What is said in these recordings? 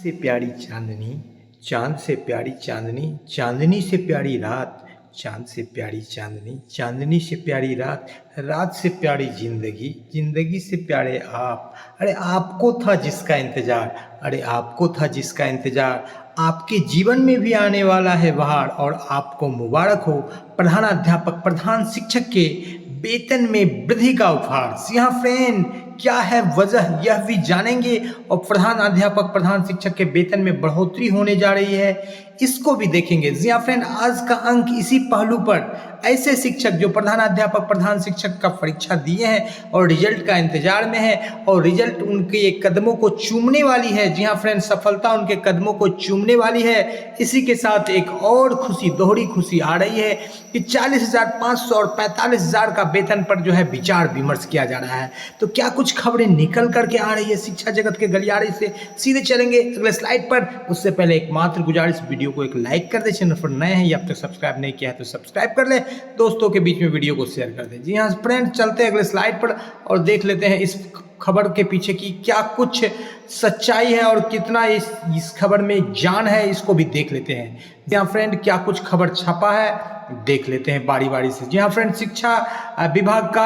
से प्यारी चांदनी, चांद से प्यारी चांदनी, चांदनी से प्यारी रात, चांद से प्यारी चांदनी, चांदनी से प्यारी रात, रात से प्यारी जिंदगी, जिंदगी से प्यारे आप। अरे आपको था जिसका इंतजार, अरे आपको था जिसका इंतजार, आपके जीवन में भी आने वाला है बहार और आपको मुबारक हो प्रधानाध्यापक प्रधान शिक्षक के वेतन में वृद्धि का उपहार। जी हाँ फ्रेंड, क्या है वजह यह भी जानेंगे और प्रधान अध्यापक प्रधान शिक्षक के वेतन में बढ़ोतरी होने जा रही है, इसको भी देखेंगे। जी हाँ फ्रेंड, आज का अंक इसी पहलू पर ऐसे शिक्षक जो प्रधानाध्यापक प्रधान शिक्षक का परीक्षा दिए हैं और रिजल्ट का इंतजार में है और रिजल्ट उनके कदमों को चूमने वाली है। जी हाँ फ्रेंड, सफलता उनके कदमों को चूमने वाली है। इसी के साथ एक और खुशी, दोहरी खुशी आ रही है कि 40,500 और 45,000 का वेतन पर जो है विचार विमर्श किया जा रहा है। तो क्या कुछ खबरें निकल करके आ रही है शिक्षा जगत के गलियारे से, सीधे चलेंगे अगले स्लाइड पर। उससे पहले एक मात्र गुजारिश, वीडियो को एक लाइक कर दे, चैनल पर नए हैं या अब तक सब्सक्राइब नहीं किया है तो सब्सक्राइब कर ले, दोस्तों के बीच में वीडियो को शेयर कर दें। जी हाँ फ्रेंड, चलते हैं अगले स्लाइड पर और देख लेते हैं इस खबर के पीछे की क्या कुछ सच्चाई है और कितना इस खबर में जान है, इसको भी देख लेते हैं। जी हाँ फ्रेंड, क्या कुछ खबर छपा है देख लेते हैं बारी बारी से। जी हाँ फ्रेंड, शिक्षा विभाग का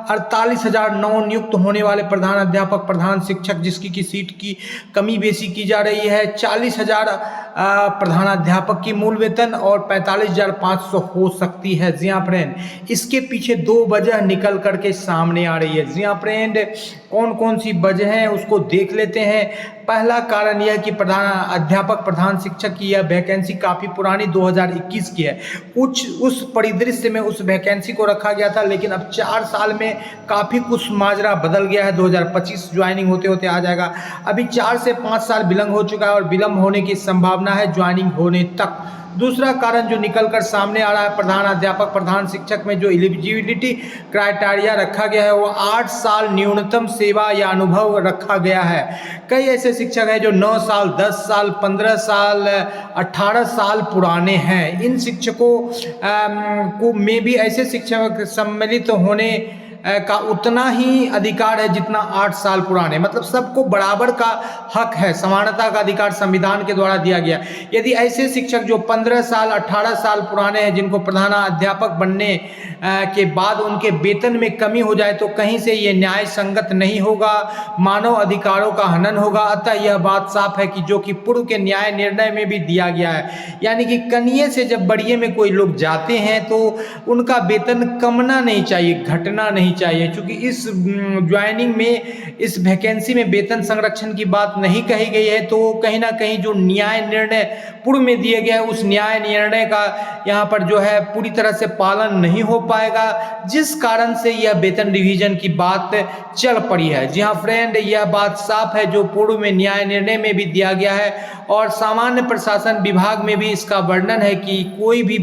48,000 नवनियुक्त होने वाले प्रधान अध्यापक प्रधान शिक्षक जिसकी की सीट की कमी बेसी की जा रही है। 40,000 प्रधानाध्यापक की मूल वेतन और 45,500 हो सकती है। जी हाँ फ्रेंड, इसके पीछे दो वजह निकल करके सामने आ रही है। जी हाँ फ्रेंड, कौन कौन सी वजह है उसको देख लेते हैं। पहला कारण यह कि प्रधान अध्यापक प्रधान शिक्षक की यह वैकेंसी काफ़ी पुरानी 2021 की है। उस परिदृश्य में उस वैकेंसी को रखा गया था, लेकिन अब 4 साल में काफ़ी कुछ माजरा बदल गया है। 2025 ज्वाइनिंग होते होते आ जाएगा। अभी 4 से 5 साल विलंब हो चुका है और विलंब होने की संभावना है ज्वाइनिंग होने तक। दूसरा कारण जो निकल कर सामने आ रहा है, प्रधान अध्यापक प्रधान शिक्षक में जो एलिजिबिलिटी क्राइटेरिया रखा गया है वो 8 साल न्यूनतम सेवा या अनुभव रखा गया है। कई ऐसे शिक्षक हैं जो 9 साल, 10 साल, 15 साल, 18 साल पुराने हैं। इन शिक्षकों को में भी ऐसे शिक्षक सम्मिलित होने का उतना ही अधिकार है जितना 8 साल पुराने, मतलब सबको बराबर का हक है, समानता का अधिकार संविधान के द्वारा दिया गया। यदि ऐसे शिक्षक जो 15 साल 18 साल पुराने हैं जिनको प्रधानाध्यापक बनने के बाद उनके वेतन में कमी हो जाए तो कहीं से ये न्याय संगत नहीं होगा, मानव अधिकारों का हनन होगा। अतः यह बात साफ है कि जो कि पूर्व के न्याय निर्णय में भी दिया गया है, यानी कि कनिये से जब बढ़िए में कोई लोग जाते हैं तो उनका वेतन कमना नहीं चाहिए, घटना नहीं चाहिए। क्योंकि इस ज्वाइनिंग में, इस वैकेंसी में वेतन संरक्षण की बात नहीं कही गई है, तो कहीं ना कहीं जो न्याय निर्णय पूर्व में दिए गए उस न्याय निर्णय का यहाँ पर जो है पूरी तरह से पालन नहीं हो पाएगा, जिस कारण से यह वेतन रिवीजन की बात चल पड़ी है। जी हाँ फ्रेंड, यह बात साफ है जो पूर्व में न्याय निर्णय में भी दिया गया है और सामान्य प्रशासन विभाग में भी इसका वर्णन है कि कोई भी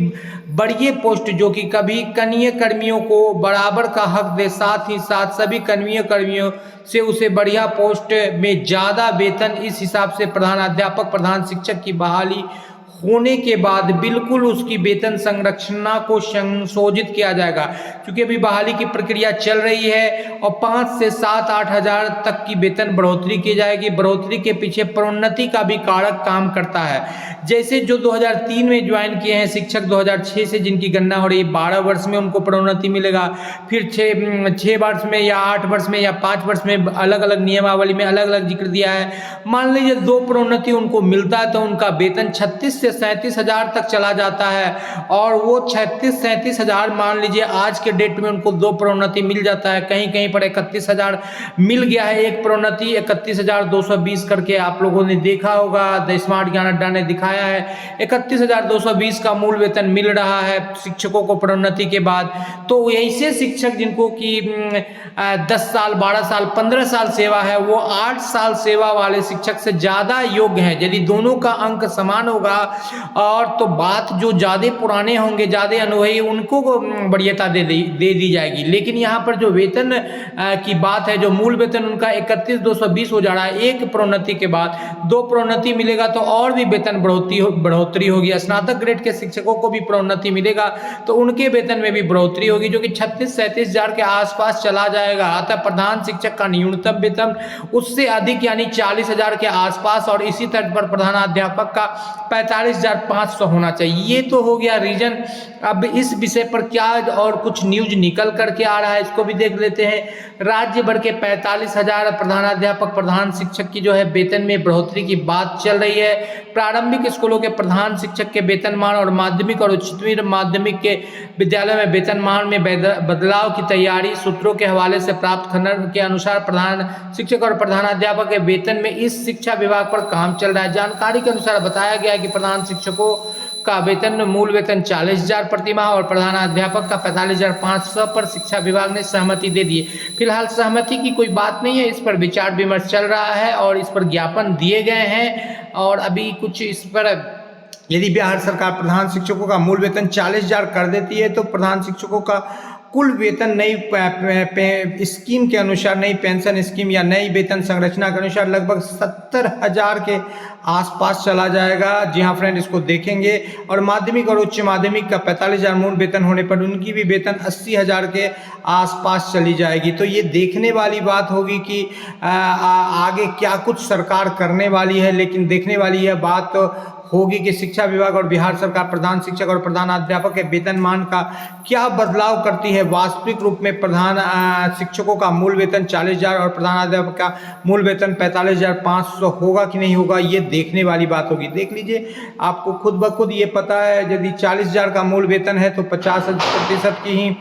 बढ़िए पोस्ट जो कि कभी कनीय कर्मियों को बराबर का हक दे, साथ ही साथ सभी कनीय कर्मियों से उसे बढ़िया पोस्ट में ज़्यादा वेतन, इस हिसाब से प्रधानाध्यापक प्रधान शिक्षक की बहाली होने के बाद बिल्कुल उसकी वेतन संरचना को संशोधित किया जाएगा। क्योंकि अभी बहाली की प्रक्रिया चल रही है और 5 से 7-8 हज़ार तक की वेतन बढ़ोतरी की जाएगी। बढ़ोतरी के पीछे प्रोन्नति का भी कारक काम करता है। जैसे जो 2003 में ज्वाइन किए हैं शिक्षक, 2006 से जिनकी गणना हो रही है, 12 वर्ष में उनको प्रोन्नति मिलेगा, फिर 6 वर्ष में या 8 वर्ष में या 5 वर्ष में, अलग अलग नियमावली में अलग अलग जिक्र दिया है। मान लीजिए 2 प्रोन्नति उनको मिलता है तो उनका वेतन 36 से 37 हज़ार तक चला जाता है। और वो 36-37 हज़ार मान लीजिए आज के डेट में उनको 2 प्रोन्नति मिल जाता है। कहीं कहीं पर 31,000 मिल गया है, एक प्रोन्नति 31,220 करके आप लोगों ने देखा होगा, द स्मार्ट ज्ञान अड्डा ने दिखाया है। 31,220 का मूल वेतन मिल रहा है शिक्षकों को प्रोन्नति के बाद। तो ऐसे शिक्षक जिनको कि 10 साल, 12 साल, 15 साल सेवा है, वो 8 साल सेवा वाले शिक्षक से ज़्यादा योग्य है। यदि दोनों का अंक समान होगा और तो बात जो ज़्यादा पुराने होंगे, ज़्यादा अनुभवी, उनको वरीयता दे दी जाएगी। लेकिन यहाँ पर जो वेतन की बात है, जो मूल वेतन उनका 31,220 हो जा रहा है। एक प्रोन्नति के बाद 2 प्रोन्नति मिलेगा तो और भी वेतन बढ़ोतरी होगी। स्नातक ग्रेड के शिक्षकों को भी प्रोन्नति मिलेगा तो उनके वेतन में भी बढ़ोतरी होगी, जो कि 36-37 हजार के आसपास चला जाएगा। अतः प्रधान शिक्षक का न्यूनतम वेतन उससे अधिक यानी 40 हजार के आसपास, और इसी तर्ज पर प्रधानाध्यापक का 45,500 होना चाहिए। ये तो हो गया रीजन। अब इस विषय पर क्या और कुछ न्यूज निकल करके आ रहा है, इसको भी देख लेते हैं। राज्य भर के 45,000 प्रधानाध्यापक प्रधान शिक्षक की जो है वेतन में बढ़ोतरी की बात चल रही है। प्रारंभिक स्कूलों के प्रधान शिक्षक के वेतनमान और माध्यमिक और उच्चतर माध्यमिक के विद्यालय में वेतनमान में बदलाव की तैयारी सूत्रों के हवाले से प्राप्त खबर के अनुसार प्रधान शिक्षक और प्रधानाध्यापक के वेतन में इस शिक्षा विभाग पर काम चल रहा है। जानकारी के अनुसार बताया गया है कि प्रधान शिक्षकों का वेतन मूल वेतन 40,000 प्रतिमाह और प्रधानाध्यापक का 45,500 पर शिक्षा विभाग ने सहमति दे दी है। फिलहाल सहमति की कोई बात नहीं है, इस पर विचार विमर्श चल रहा है और इस पर ज्ञापन दिए गए हैं। और अभी कुछ इस पर यदि बिहार सरकार प्रधान शिक्षकों का मूल वेतन 40,000 कर देती है तो प्रधान शिक्षकों का कुल वेतन नई स्कीम के अनुसार, नई पेंशन स्कीम या नई वेतन संरचना के अनुसार लगभग 70,000 के आसपास चला जाएगा। जी हाँ फ्रेंड, इसको देखेंगे। और माध्यमिक और उच्च माध्यमिक का 45,000 मूल वेतन होने पर उनकी भी वेतन 80,000 के आसपास चली जाएगी। तो ये देखने वाली बात होगी कि आगे क्या कुछ सरकार करने वाली है। लेकिन देखने वाली यह बात तो होगी कि शिक्षा विभाग और बिहार सरकार प्रधान शिक्षक और प्रधानाध्यापक के वेतनमान का क्या बदलाव करती है। वास्तविक रूप में प्रधान शिक्षकों का मूल वेतन 40,000 और प्रधानाध्यापक का मूल वेतन 45,500 होगा कि नहीं होगा, ये देखने वाली बात होगी। देख लीजिए, आपको खुद ब खुद ये पता है, यदि 40,000 का मूल वेतन है तो 50% की ही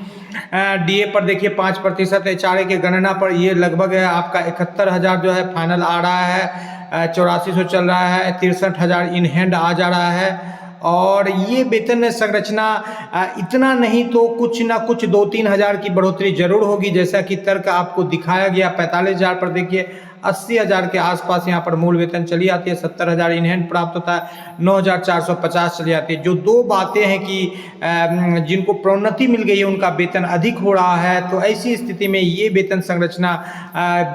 डीए पर देखिए 5% एचआरए के गणना पर ये लगभग है आपका 71,000 जो है फाइनल आ रहा है। 8400 चल रहा है, 63,000 इन हैंड आ जा रहा है। और ये वेतन संरचना इतना नहीं तो कुछ ना कुछ 2-3 हज़ार की बढ़ोतरी जरूर होगी, जैसा कि तर्क आपको दिखाया गया। 45,000 पर देखिए 80,000 के आसपास यहाँ पर मूल वेतन चली आती है, 70,000 इन हैंड प्राप्त होता है, 9,450 चली जाती है। जो दो बातें हैं कि जिनको प्रोन्नति मिल गई है उनका वेतन अधिक हो रहा है, तो ऐसी स्थिति में ये वेतन संरचना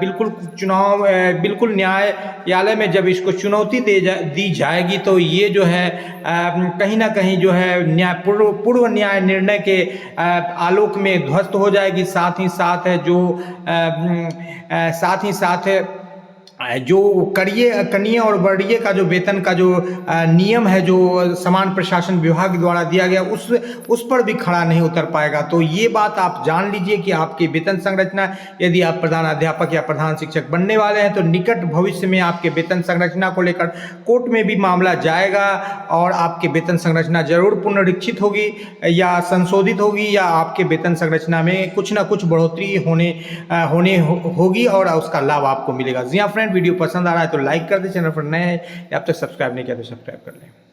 बिल्कुल न्यायालय में जब इसको चुनौती दी जाएगी तो ये जो है कहीं ना कहीं जो है पूर्व न्याय निर्णय के आलोक में ध्वस्त हो जाएगी। साथ ही साथ जो कनीय और वर्णीय का जो वेतन का जो नियम है, जो समान प्रशासन विभाग द्वारा दिया गया, उस पर भी खड़ा नहीं उतर पाएगा। तो ये बात आप जान लीजिए कि आपकी वेतन संरचना, यदि आप प्रधानाध्यापक या प्रधान शिक्षक बनने वाले हैं तो निकट भविष्य में आपके वेतन संरचना को लेकर कोर्ट में भी मामला जाएगा और आपके वेतन संरचना जरूर पुनरीक्षित होगी या संशोधित होगी, या आपके वेतन संरचना में कुछ ना कुछ बढ़ोतरी होगी और उसका लाभ आपको मिलेगा। जी हाँ फ्रेंड, वीडियो पसंद आ रहा है तो लाइक कर दे, चैनल पर नए हैं या अब तक सब्सक्राइब नहीं किया तो सब्सक्राइब कर लें।